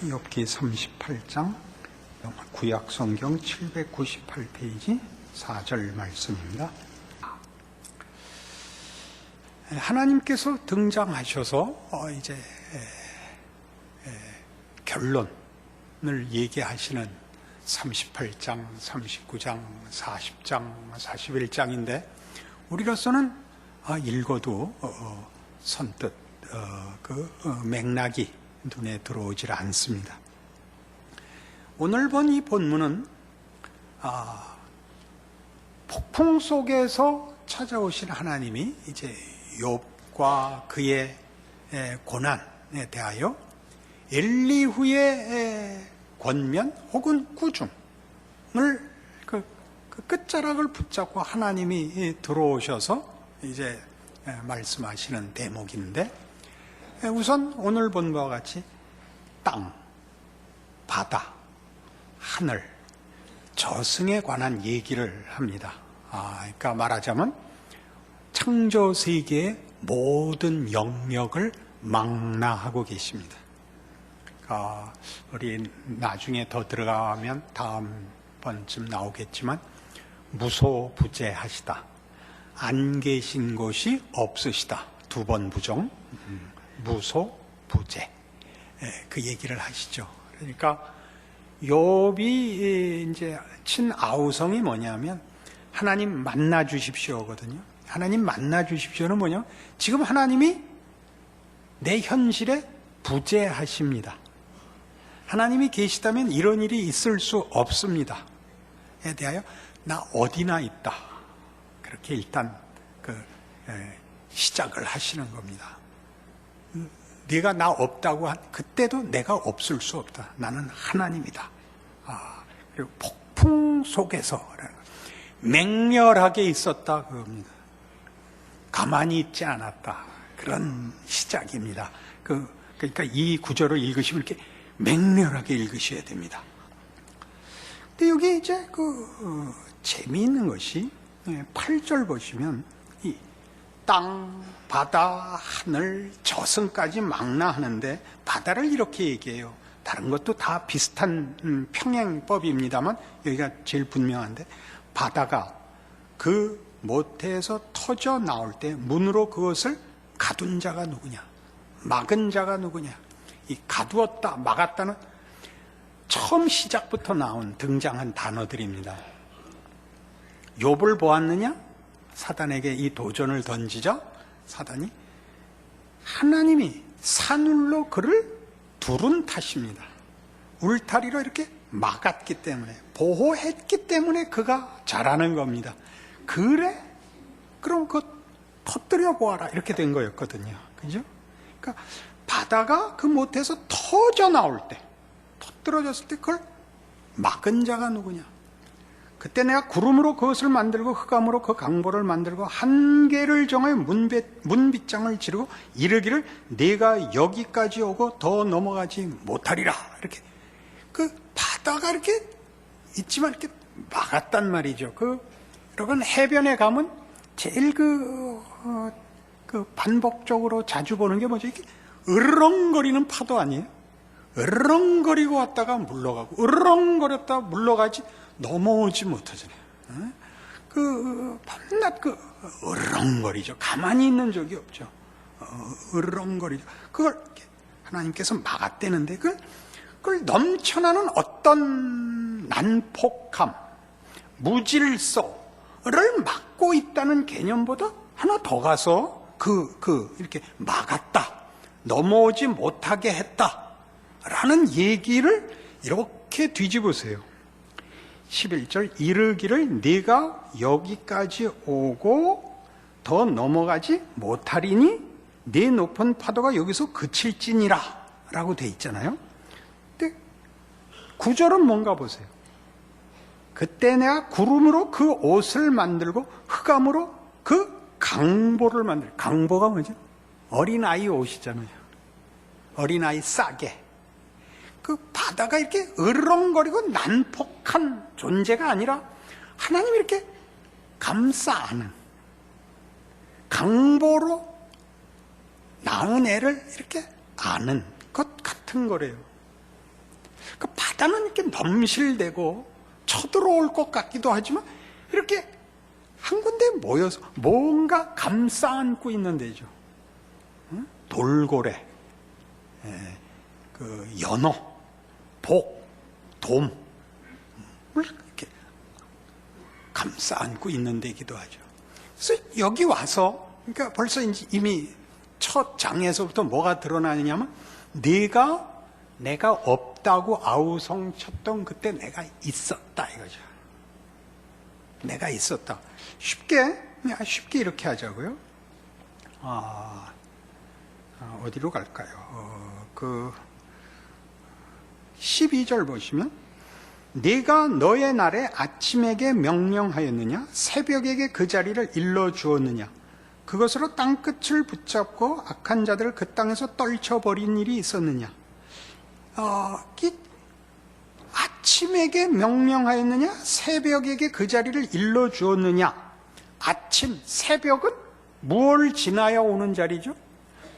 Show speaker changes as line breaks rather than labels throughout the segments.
욥기 38장 구약성경 798페이지 4절 말씀입니다. 하나님께서 등장하셔서 이제 결론을 얘기하시는 38장, 39장, 40장, 41장인데 우리로서는 읽어도 선뜻 맥락이 눈에 들어오질 않습니다. 오늘 본 이 본문은 폭풍 속에서 찾아오신 하나님이 이제 욥과 그의 고난에 대하여 엘리후의 권면 혹은 꾸중을 그 끝자락을 붙잡고 하나님이 들어오셔서 이제 말씀하시는 대목인데, 우선 오늘 본 바와 같이 땅, 바다, 하늘, 저승에 관한 얘기를 합니다. 그러니까 말하자면 창조 세계의 모든 영역을 망라하고 계십니다. 우리 나중에 더 들어가면 다음 번쯤 나오겠지만 무소부재하시다, 안 계신 곳이 없으시다, 두 번 부정, 무소부재, 그 얘기를 하시죠. 그러니까 욥이 이제 친 아우성이 뭐냐면 하나님 만나 주십시오거든요. 하나님 만나 주십시오는 뭐냐? 지금 하나님이 내 현실에 부재하십니다. 하나님이 계시다면 이런 일이 있을 수 없습니다. 에 대하여 나 어디나 있다. 그렇게 일단 시작을 하시는 겁니다. 네가 나 없다고 그때도 내가 없을 수 없다. 나는 하나님이다. 그리고 폭풍 속에서 맹렬하게 있었다 그겁니다. 가만히 있지 않았다. 그런 시작입니다. 그러니까 이 구절을 읽으시면 이렇게 맹렬하게 읽으셔야 됩니다. 근데 여기 이제 재미있는 것이 8절 보시면 이 땅, 바다, 하늘, 저승까지 망라하는데 바다를 이렇게 얘기해요. 다른 것도 다 비슷한 평행법입니다만 여기가 제일 분명한데, 바다가 그 모태에서 터져 나올 때 문으로 그것을 가둔 자가 누구냐, 막은 자가 누구냐. 이 가두었다, 막았다는 처음 시작부터 나온 등장한 단어들입니다. 욥을 보았느냐? 사단에게 이 도전을 던지자 사단이 하나님이 산울로 그를 두른 탓입니다. 울타리로 이렇게 막았기 때문에, 보호했기 때문에 그가 자라는 겁니다. 그래? 그럼 터뜨려 보아라. 이렇게 된 거였거든요. 그죠? 그러니까 바다가 그 못에서 터져 나올 때, 터뜨려졌을 때 그걸 막은 자가 누구냐? 그때 내가 구름으로 그것을 만들고 흑암으로 그 강보를 만들고 한계를 정하여 문빗장을 지르고 이르기를 내가 여기까지 오고 더 넘어가지 못하리라. 이렇게 바다가 이렇게 있지만 이렇게 막았단 말이죠. 여러분 해변에 가면 제일 반복적으로 자주 보는 게 뭐죠? 이렇게 으르렁거리는 파도 아니에요? 으르렁거리고 왔다가 물러가고 으르렁거렸다가 물러가지 넘어오지 못하잖아요. 밤낮 으르렁거리죠. 가만히 있는 적이 없죠. 으르렁거리죠. 그걸 하나님께서 막았대는데 그걸 넘쳐나는 어떤 난폭함, 무질서를 막고 있다는 개념보다 하나 더 가서 이렇게 막았다, 넘어오지 못하게 했다라는 얘기를 이렇게 뒤집으세요. 11절 이르기를 네가 여기까지 오고 더 넘어가지 못하리니 네 높은 파도가 여기서 그칠지니라 라고 돼 있잖아요. 근데 구절은 뭔가 보세요. 그때 내가 구름으로 그 옷을 만들고 흑암으로 그 강보를 만들고, 강보가 뭐죠? 어린아이 옷이잖아요. 어린아이 싸게. 바다가 이렇게 으르렁거리고 난폭한 존재가 아니라 하나님이 이렇게 감싸 안은, 강보로 낳은 애를 이렇게 아는 것 같은 거래요. 그 바다는 이렇게 넘실대고 쳐들어올 것 같기도 하지만 이렇게 한 군데 모여서 뭔가 감싸 안고 있는 데죠. 돌고래, 그 연어, 복, 돔, 이렇게 감싸 안고 있는 데이기도 하죠. 그래서 여기 와서, 그러니까 벌써 이미 첫 장에서부터 뭐가 드러나느냐면, 내가 없다고 아우성 쳤던 그때 내가 있었다 이거죠. 내가 있었다. 쉽게 이렇게 하자고요. 어디로 갈까요? 그 12절 보시면, 네가 너의 날에 아침에게 명령하였느냐? 새벽에게 그 자리를 일러주었느냐? 그것으로 땅끝을 붙잡고 악한 자들을 그 땅에서 떨쳐버린 일이 있었느냐? 아침에게 명령하였느냐? 새벽에게 그 자리를 일러주었느냐? 아침, 새벽은 무엇을 지나야 오는 자리죠?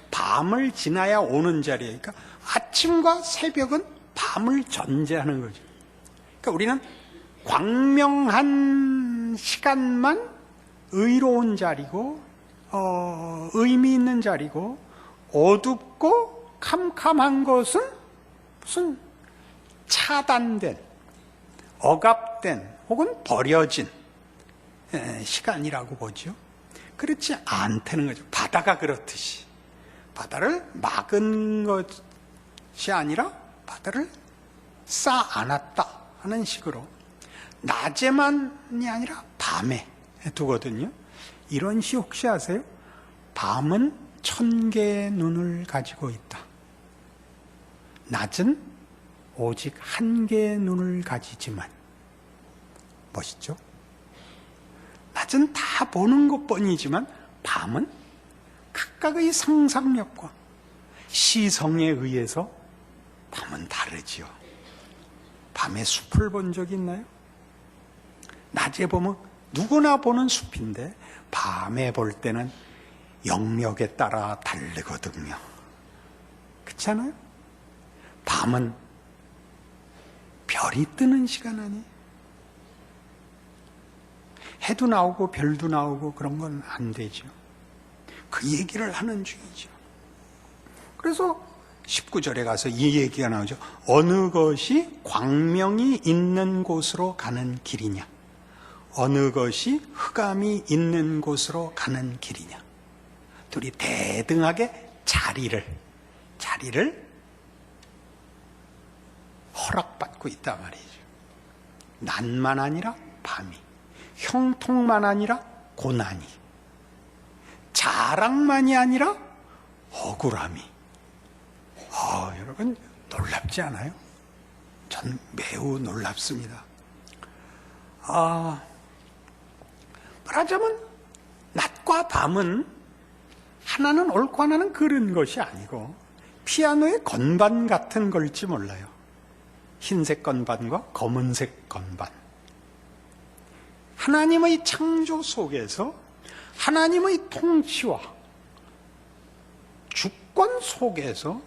밤을 지나야 오는 자리예요. 그러니까 아침과 새벽은 밤을 전제하는 거죠. 그러니까 우리는 광명한 시간만 의로운 자리고, 의미 있는 자리고, 어둡고 캄캄한 것은 무슨 차단된, 억압된, 혹은 버려진 시간이라고 보죠. 그렇지 않다는 거죠. 바다가 그렇듯이. 바다를 막은 것이 아니라 바다를 쌓아 안았다 하는 식으로 낮에만이 아니라 밤에 두거든요. 이런 시 혹시 아세요? 밤은 1000개의 눈을 가지고 있다. 낮은 오직 1개의 눈을 가지지만. 멋있죠? 낮은 다 보는 것뿐이지만 밤은 각각의 상상력과 시성에 의해서 밤은 다르지요. 밤에 숲을 본 적 있나요? 낮에 보면 누구나 보는 숲인데 밤에 볼 때는 영역에 따라 다르거든요. 그렇지 않아요? 밤은 별이 뜨는 시간 아니에요? 해도 나오고 별도 나오고 그런 건 안 되죠. 그 얘기를 하는 중이죠. 그래서 19절에 가서 이 얘기가 나오죠. 어느 것이 광명이 있는 곳으로 가는 길이냐? 어느 것이 흑암이 있는 곳으로 가는 길이냐? 둘이 대등하게 자리를 허락받고 있단 말이죠. 낮만 아니라 밤이, 형통만 아니라 고난이, 자랑만이 아니라 억울함이. 여러분 놀랍지 않아요? 전 매우 놀랍습니다. 말하자면 낮과 밤은 하나는 옳고 하나는 그른 것이 아니고 피아노의 건반 같은 걸지 몰라요. 흰색 건반과 검은색 건반. 하나님의 창조 속에서 하나님의 통치와 주권 속에서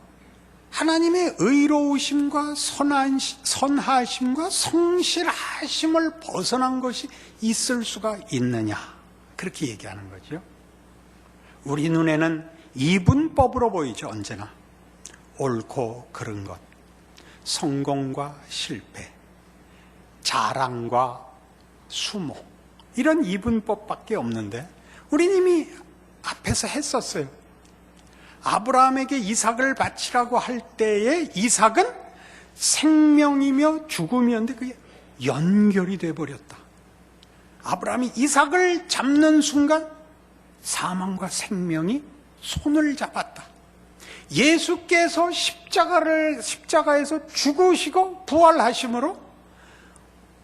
하나님의 의로우심과 선하심과 성실하심을 벗어난 것이 있을 수가 있느냐, 그렇게 얘기하는 거죠. 우리 눈에는 이분법으로 보이죠. 언제나 옳고 그른 것, 성공과 실패, 자랑과 수모, 이런 이분법밖에 없는데 우리는 이미 앞에서 했었어요. 아브라함에게 이삭을 바치라고 할 때에 이삭은 생명이며 죽음이었는데 그게 연결이 돼버렸다. 아브라함이 이삭을 잡는 순간 사망과 생명이 손을 잡았다. 예수께서 십자가에서 죽으시고 부활하심으로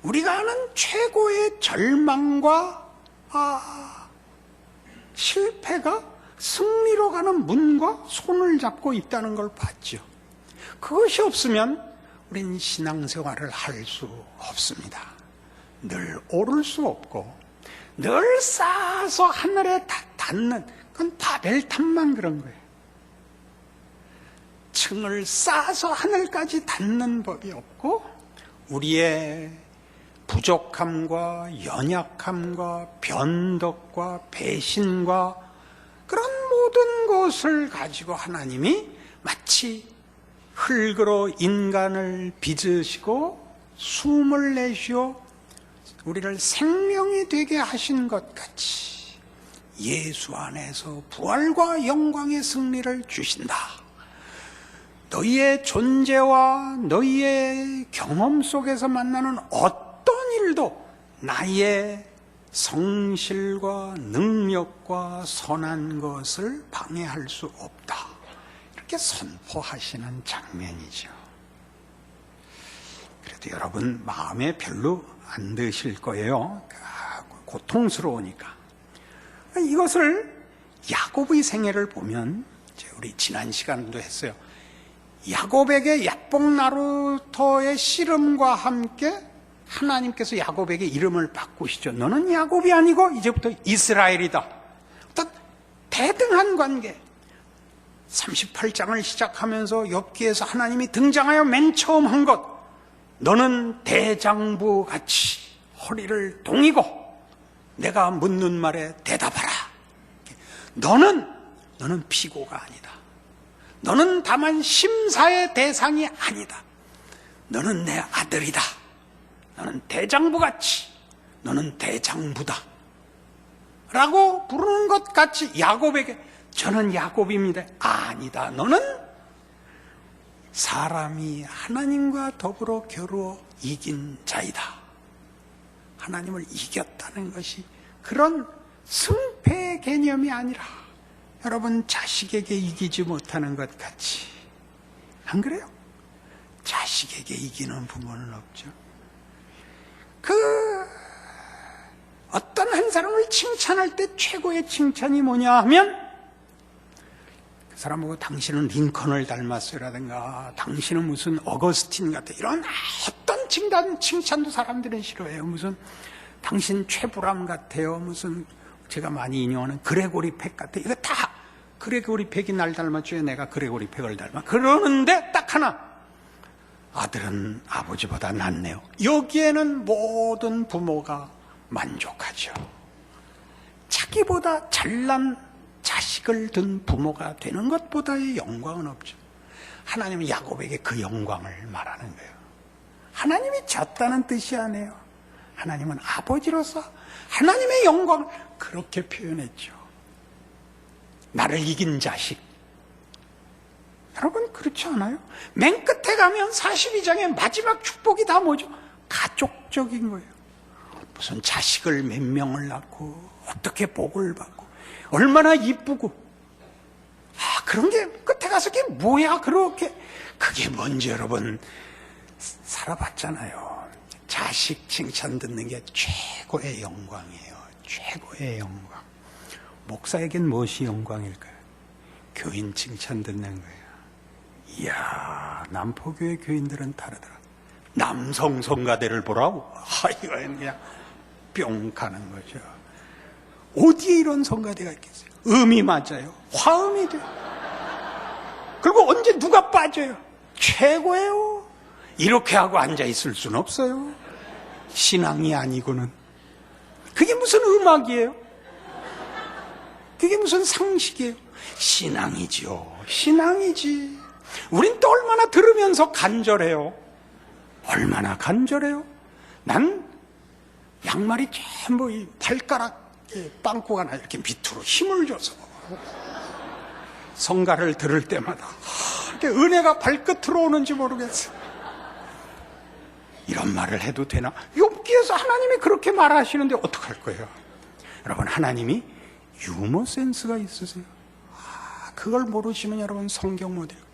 우리가 아는 최고의 절망과 실패가 승리로 가는 문과 손을 잡고 있다는 걸 봤죠. 그것이 없으면 우리는 신앙생활을 할 수 없습니다. 늘 오를 수 없고 늘 쌓아서 하늘에 닿는, 그건 바벨탑만 그런 거예요. 층을 쌓아서 하늘까지 닿는 법이 없고, 우리의 부족함과 연약함과 변덕과 배신과 그런 모든 것을 가지고 하나님이 마치 흙으로 인간을 빚으시고 숨을 내쉬어 우리를 생명이 되게 하신 것 같이 예수 안에서 부활과 영광의 승리를 주신다. 너희의 존재와 너희의 경험 속에서 만나는 어떤 일도 나의 성실과 능력과 선한 것을 방해할 수 없다. 이렇게 선포하시는 장면이죠. 그래도 여러분 마음에 별로 안 드실 거예요. 고통스러우니까. 이것을 야곱의 생애를 보면, 우리 지난 시간도 했어요. 야곱에게 야복나루터의 씨름과 함께 하나님께서 야곱에게 이름을 바꾸시죠. 너는 야곱이 아니고 이제부터 이스라엘이다. 어떤 대등한 관계. 38장을 시작하면서 욥기에서 하나님이 등장하여 맨 처음 한 것, 너는 대장부 같이 허리를 동이고 내가 묻는 말에 대답하라. 너는 피고가 아니다. 너는 다만 심사의 대상이 아니다. 너는 내 아들이다. 너는 대장부같이, 너는 대장부다 라고 부르는 것 같이 야곱에게, 저는 야곱입니다. 아니다. 너는 사람이 하나님과 더불어 겨루어 이긴 자이다. 하나님을 이겼다는 것이 그런 승패의 개념이 아니라, 여러분 자식에게 이기지 못하는 것 같이, 안 그래요? 자식에게 이기는 부모는 없죠. 어떤 한 사람을 칭찬할 때 최고의 칭찬이 뭐냐 하면, 그 사람 보고 당신은 링컨을 닮았어라든가 당신은 무슨 어거스틴 같아, 이런 어떤 칭찬도 사람들은 싫어해요. 무슨 당신 최불암 같아요. 무슨 제가 많이 인용하는 그레고리 팩 같아. 이거 다 그레고리 팩이 날 닮았죠. 내가 그레고리 팩을 닮아. 그러는데 딱 하나, 아들은 아버지보다 낫네요. 여기에는 모든 부모가 만족하죠. 자기보다 잘난 자식을 둔 부모가 되는 것보다의 영광은 없죠. 하나님은 야곱에게 그 영광을 말하는 거예요. 하나님이 졌다는 뜻이 아니에요. 하나님은 아버지로서 하나님의 영광을 그렇게 표현했죠. 나를 이긴 자식. 여러분 그렇지 않아요? 맨 끝에 가면 42장의 마지막 축복이 다 뭐죠? 가족적인 거예요. 무슨 자식을 몇 명을 낳고 어떻게 복을 받고 얼마나 이쁘고, 그런 게 끝에 가서 그게 뭐야 그렇게. 그게 뭔지 여러분 살아봤잖아요. 자식 칭찬 듣는 게 최고의 영광이에요. 최고의 영광. 목사에겐 무엇이 영광일까요? 교인 칭찬 듣는 거예요. 이야, 남포교회 교인들은 다르더라. 남성 성가대를 보라고. 이거는 그냥 뿅 가는 거죠. 어디에 이런 성가대가 있겠어요? 음이 맞아요. 화음이 돼요. 그리고 언제 누가 빠져요? 최고예요. 이렇게 하고 앉아있을 수는 없어요. 신앙이 아니고는. 그게 무슨 음악이에요? 그게 무슨 상식이에요? 신앙이지요. 신앙이지. 우린 또 얼마나 들으면서 간절해요. 얼마나 간절해요. 난 양말이 전부 이 발가락에 빵꾸가 나 이렇게 밑으로 힘을 줘서 성가를 들을 때마다 이렇게 은혜가 발끝으로 오는지 모르겠어요. 이런 말을 해도 되나? 욥기에서 하나님이 그렇게 말하시는데 어떡할 거예요? 여러분, 하나님이 유머 센스가 있으세요. 그걸 모르시면 여러분 성경 못 읽어요.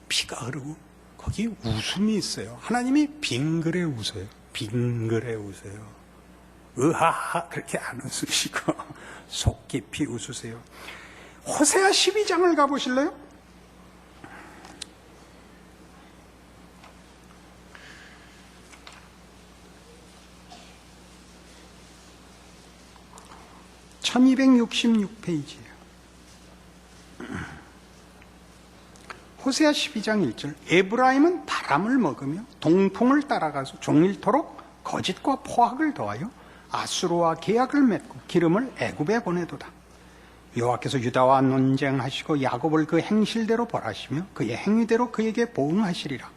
피가 흐르고 거기 웃음이 있어요. 하나님이 빙그레 웃어요. 빙그레 웃어요. 으하하 그렇게 안 웃으시고 속 깊이 웃으세요. 호세아 12장을 가보실래요? (1266페이지예요) 호세아 12장 1절 에브라임은 바람을 먹으며 동풍을 따라가서 종일토록 거짓과 포악을 더하여 아수르와 계약을 맺고 기름을 애굽에 보내도다. 여호와께서 유다와 논쟁하시고 야곱을 그 행실대로 벌하시며 그의 행위대로 그에게 보응하시리라.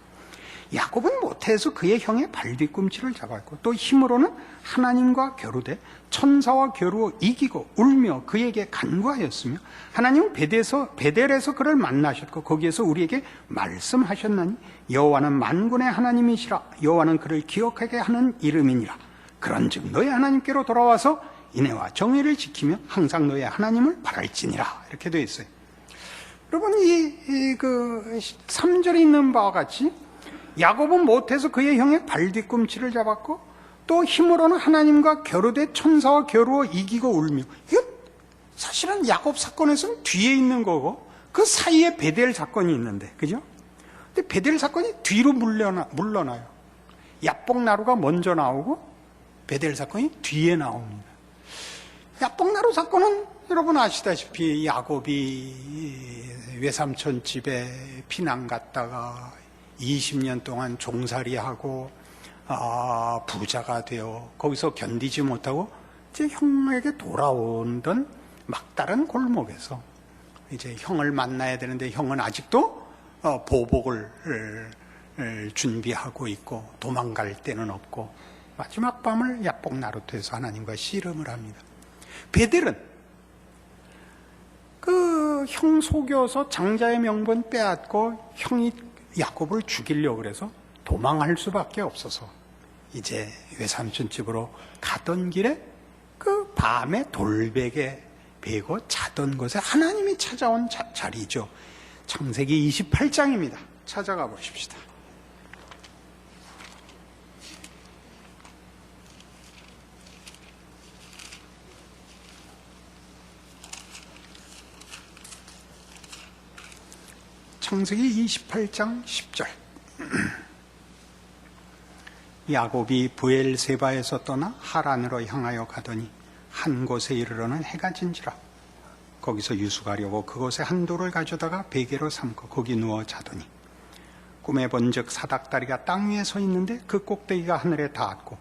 야곱은 모태에서 그의 형의 발뒤꿈치를 잡았고 또 힘으로는 하나님과 겨루되 천사와 겨루어 이기고 울며 그에게 간구하였으며 하나님은 베델에서 그를 만나셨고 거기에서 우리에게 말씀하셨나니 여호와는 만군의 하나님이시라. 여호와는 그를 기억하게 하는 이름이니라. 그런즉 너의 하나님께로 돌아와서 인애와 정의를 지키며 항상 너의 하나님을 바랄지니라. 이렇게 되어 있어요. 여러분, 그 3절에 있는 바와 같이 야곱은 못해서 그의 형의 발뒤꿈치를 잡았고 또 힘으로는 하나님과 겨루되 천사와 겨루어 이기고 울며. 이건 사실은 야곱 사건에서는 뒤에 있는 거고 그 사이에 베델 사건이 있는데, 그죠? 근데 베델 사건이 뒤로 물러나요. 야복나루가 먼저 나오고 베델 사건이 뒤에 나옵니다. 야복나루 사건은 여러분 아시다시피 야곱이 외삼촌 집에 피난 갔다가 20년 동안 종살이하고 부자가 되어 거기서 견디지 못하고 이제 형에게 돌아오던 막다른 골목에서 이제 형을 만나야 되는데 형은 아직도 보복을 준비하고 있고 도망갈 데는 없고 마지막 밤을 야복나루터에서 하나님과 씨름을 합니다. 베델은 그 형 속여서 장자의 명분 빼앗고 형이 야곱을 죽이려고 그래서 도망할 수밖에 없어서 이제 외삼촌 집으로 가던 길에 그 밤에 돌베개 베고 자던 곳에 하나님이 찾아온 자리죠. 창세기 28장입니다. 찾아가 보십시다. 창세기 28장 10절 야곱이 브엘세바에서 떠나 하란으로 향하여 가더니 한 곳에 이르러는 해가 진지라. 거기서 유숙하려고 그곳에 한 돌을 가져다가 베개로 삼고 거기 누워 자더니 꿈에 본즉 사닥다리가 땅 위에 서 있는데 그 꼭대기가 하늘에 닿았고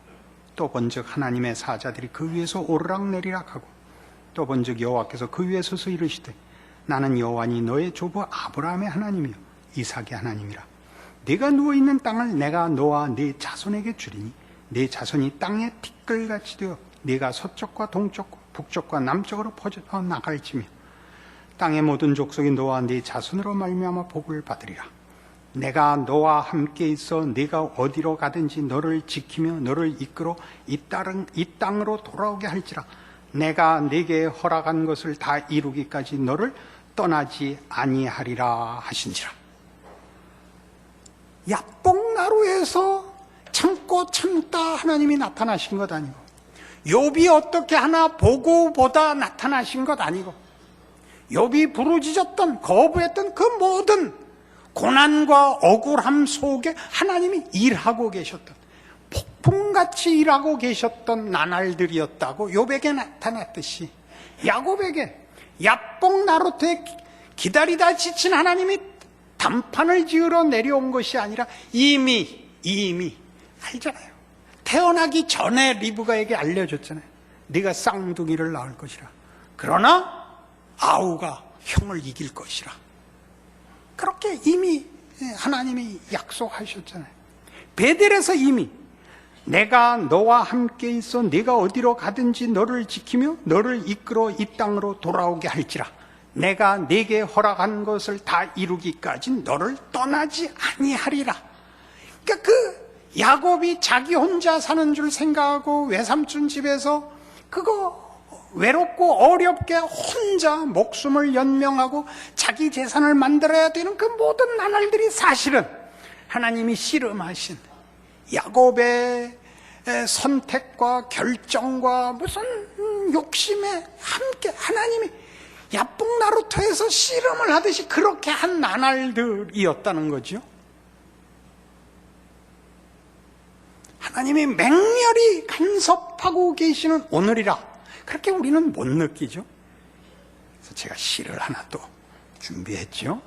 또 본즉 하나님의 사자들이 그 위에서 오르락내리락 하고 또 본즉 여호와께서 그 위에 서서 이르시되 나는 여호와니 너의 조부 아브라함의 하나님이요 이삭의 하나님이라. 네가 누워있는 땅을 내가 너와 네 자손에게 주리니 네 자손이 땅의 티끌같이 되어 네가 서쪽과 동쪽과 북쪽과 남쪽으로 퍼져 나갈지며 땅의 모든 족속이 너와 네 자손으로 말미암아 복을 받으리라. 내가 너와 함께 있어 네가 어디로 가든지 너를 지키며 너를 이끌어 이 땅으로 돌아오게 할지라. 내가 네게 허락한 것을 다 이루기까지 너를 떠나지 아니하리라 하신지라. 야복나루에서 참고 참다 하나님이 나타나신 것 아니고 욥이 어떻게 하나 보고 보다 나타나신 것 아니고 욥이 부르짖었던 거부했던 그 모든 고난과 억울함 속에 하나님이 일하고 계셨던 폭풍같이 일하고 계셨던 나날들이었다고 욥에게 나타났듯이 야곱에게 야복나루터에 기다리다 지친 하나님이 단판을 지으러 내려온 것이 아니라 이미 알잖아요. 태어나기 전에 리브가에게 알려줬잖아요. 네가 쌍둥이를 낳을 것이라. 그러나 아우가 형을 이길 것이라. 그렇게 이미 하나님이 약속하셨잖아요. 베델에서 이미 내가 너와 함께 있어 네가 어디로 가든지 너를 지키며 너를 이끌어 이 땅으로 돌아오게 할지라. 내가 네게 허락한 것을 다 이루기까지 너를 떠나지 아니하리라. 그러니까 그 야곱이 자기 혼자 사는 줄 생각하고 외삼촌 집에서 그거 외롭고 어렵게 혼자 목숨을 연명하고 자기 재산을 만들어야 되는 그 모든 나날들이 사실은 하나님이 씨름하신 야곱의 선택과 결정과 무슨 욕심에 함께 하나님이 야복나루터에서 씨름을 하듯이 그렇게 한 나날들이었다는 거죠. 하나님이 맹렬히 간섭하고 계시는 오늘이라 그렇게 우리는 못 느끼죠. 그래서 제가 시를 하나 또 준비했죠.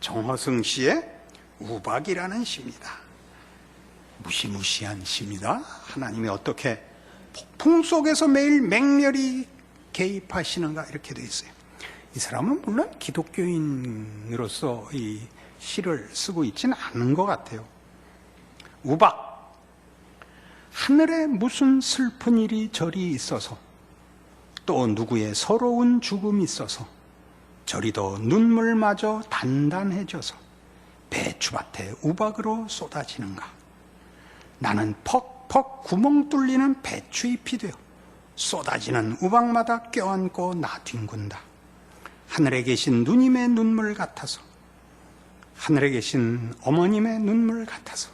정허승 씨의 우박이라는 시입니다. 무시무시한 시입니다. 하나님이 어떻게 폭풍 속에서 매일 맹렬히 개입하시는가 이렇게 되어 있어요. 이 사람은 물론 기독교인으로서 이 시를 쓰고 있지는 않은 것 같아요. 우박, 하늘에 무슨 슬픈 일이 저리 있어서 또 누구의 서러운 죽음이 있어서 저리도 눈물마저 단단해져서 배추밭에 우박으로 쏟아지는가. 나는 퍽퍽 구멍 뚫리는 배추잎이 되어 쏟아지는 우박마다 껴안고 나뒹군다. 하늘에 계신 누님의 눈물 같아서, 하늘에 계신 어머님의 눈물 같아서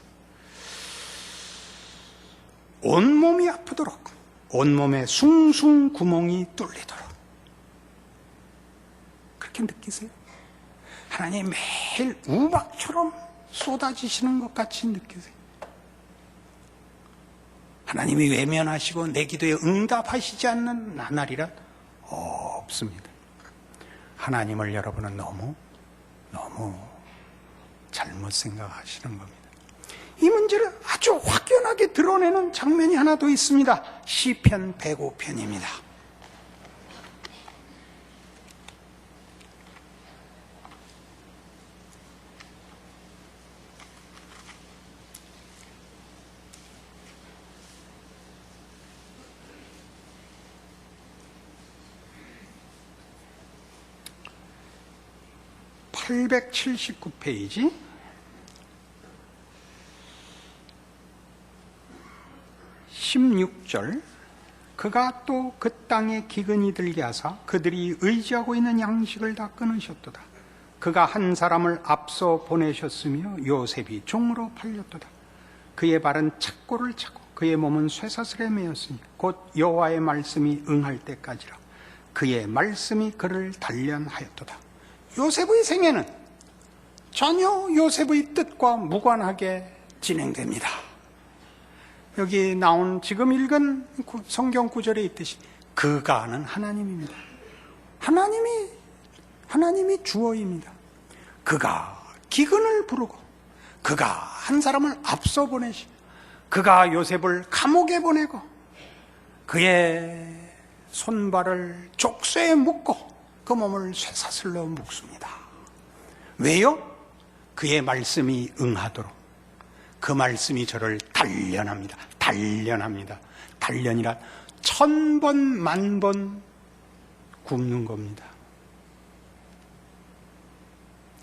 온몸이 아프도록, 온몸에 숭숭 구멍이 뚫리도록 그렇게 느끼세요? 하나님 매일 우박처럼 쏟아지시는 것 같이 느끼세요? 하나님이 외면하시고 내 기도에 응답하시지 않는 나날이란 없습니다. 하나님을 여러분은 너무 잘못 생각하시는 겁니다. 이 문제를 아주 확연하게 드러내는 장면이 하나 더 있습니다. 시편 105편입니다. (879페이지) 16절. 그가 또 그 땅에 기근이 들게 하사 그들이 의지하고 있는 양식을 다 끊으셨도다. 그가 한 사람을 앞서 보내셨으며 요셉이 종으로 팔렸도다. 그의 발은 착고를 차고 그의 몸은 쇠사슬에 매였으니 곧 여호와의 말씀이 응할 때까지라. 그의 말씀이 그를 단련하였도다. 요셉의 생애는 전혀 요셉의 뜻과 무관하게 진행됩니다. 여기 나온 지금 읽은 성경 구절에 있듯이 그가는 하나님입니다. 하나님이 주어입니다. 그가 기근을 부르고 그가 한 사람을 앞서 보내시고 그가 요셉을 감옥에 보내고 그의 손발을 족쇄에 묶고 그 몸을 쇠사슬로 묶습니다. 왜요? 그의 말씀이 응하도록. 그 말씀이 저를 단련합니다. 단련이란 1000번 만번 굽는 겁니다.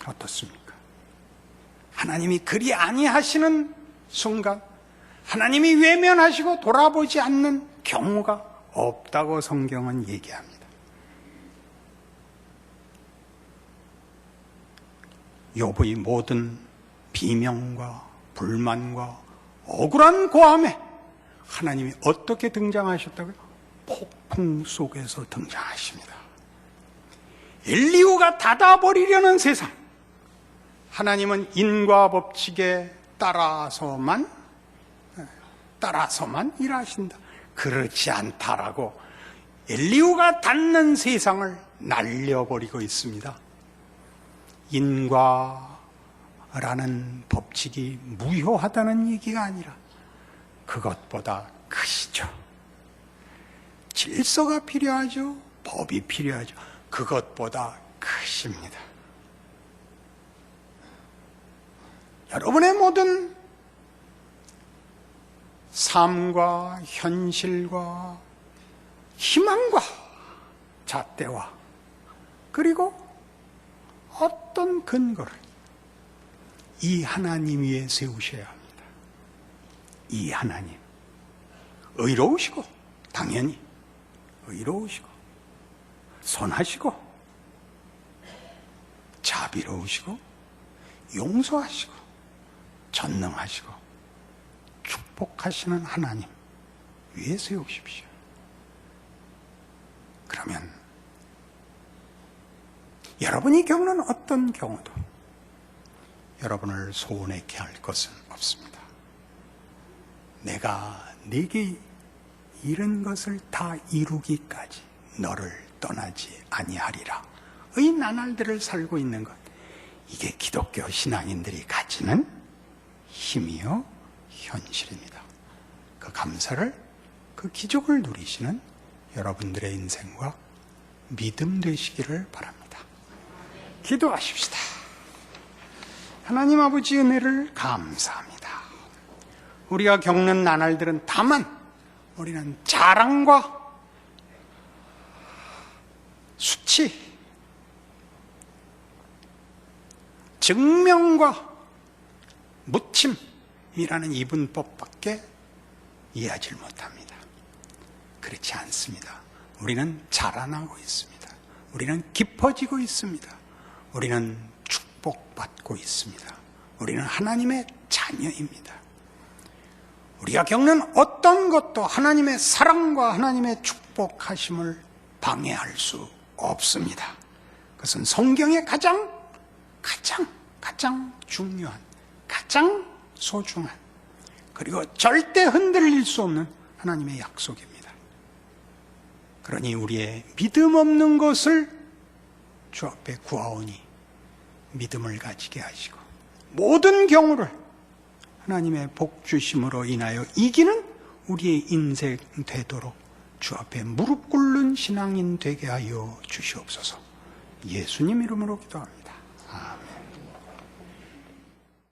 어떻습니까? 하나님이 그리 아니하시는 순간, 하나님이 외면하시고 돌아보지 않는 경우가 없다고 성경은 얘기합니다. 욥의 모든 비명과 불만과 억울한 고함에 하나님이 어떻게 등장하셨다고요? 폭풍 속에서 등장하십니다. 엘리후가 닫아버리려는 세상, 하나님은 인과 법칙에 따라서만 일하신다. 그렇지 않다라고 엘리후가 닫는 세상을 날려버리고 있습니다. 인과라는 법칙이 무효하다는 얘기가 아니라 그것보다 크시죠. 질서가 필요하죠. 법이 필요하죠. 그것보다 크십니다. 여러분의 모든 삶과 현실과 희망과 잣대와 그리고 어떤 근거를 이 하나님 위에 세우셔야 합니다. 이 하나님 의로우시고, 당연히 의로우시고 선하시고 자비로우시고 용서하시고 전능하시고 축복하시는 하나님 위에 세우십시오. 그러면 여러분이 겪는 어떤 경우도 여러분을 소원케 할 것은 없습니다. 내가 네게 이른 것을 다 이루기까지 너를 떠나지 아니하리라 의 나날들을 살고 있는 것, 이게 기독교 신앙인들이 가지는 힘이요 현실입니다. 그 감사를, 그 기적을 누리시는 여러분들의 인생과 믿음 되시기를 바랍니다. 기도하십시다. 하나님 아버지 은혜를 감사합니다. 우리가 겪는 나날들은 다만 우리는 자랑과 수치, 증명과 무침이라는 이분법밖에 이해하지 못합니다. 그렇지 않습니다. 우리는 자라나고 있습니다. 우리는 깊어지고 있습니다. 우리는 축복받고 있습니다. 우리는 하나님의 자녀입니다. 우리가 겪는 어떤 것도 하나님의 사랑과 하나님의 축복하심을 방해할 수 없습니다. 그것은 성경의 가장 중요한, 가장 소중한, 그리고 절대 흔들릴 수 없는 하나님의 약속입니다. 그러니 우리의 믿음 없는 것을 주 앞에 구하오니 믿음을 가지게 하시고 모든 경우를 하나님의 복 주심으로 인하여 이기는 우리의 인생 되도록 주 앞에 무릎 꿇는 신앙인 되게 하여 주시옵소서. 예수님 이름으로 기도합니다. 아멘.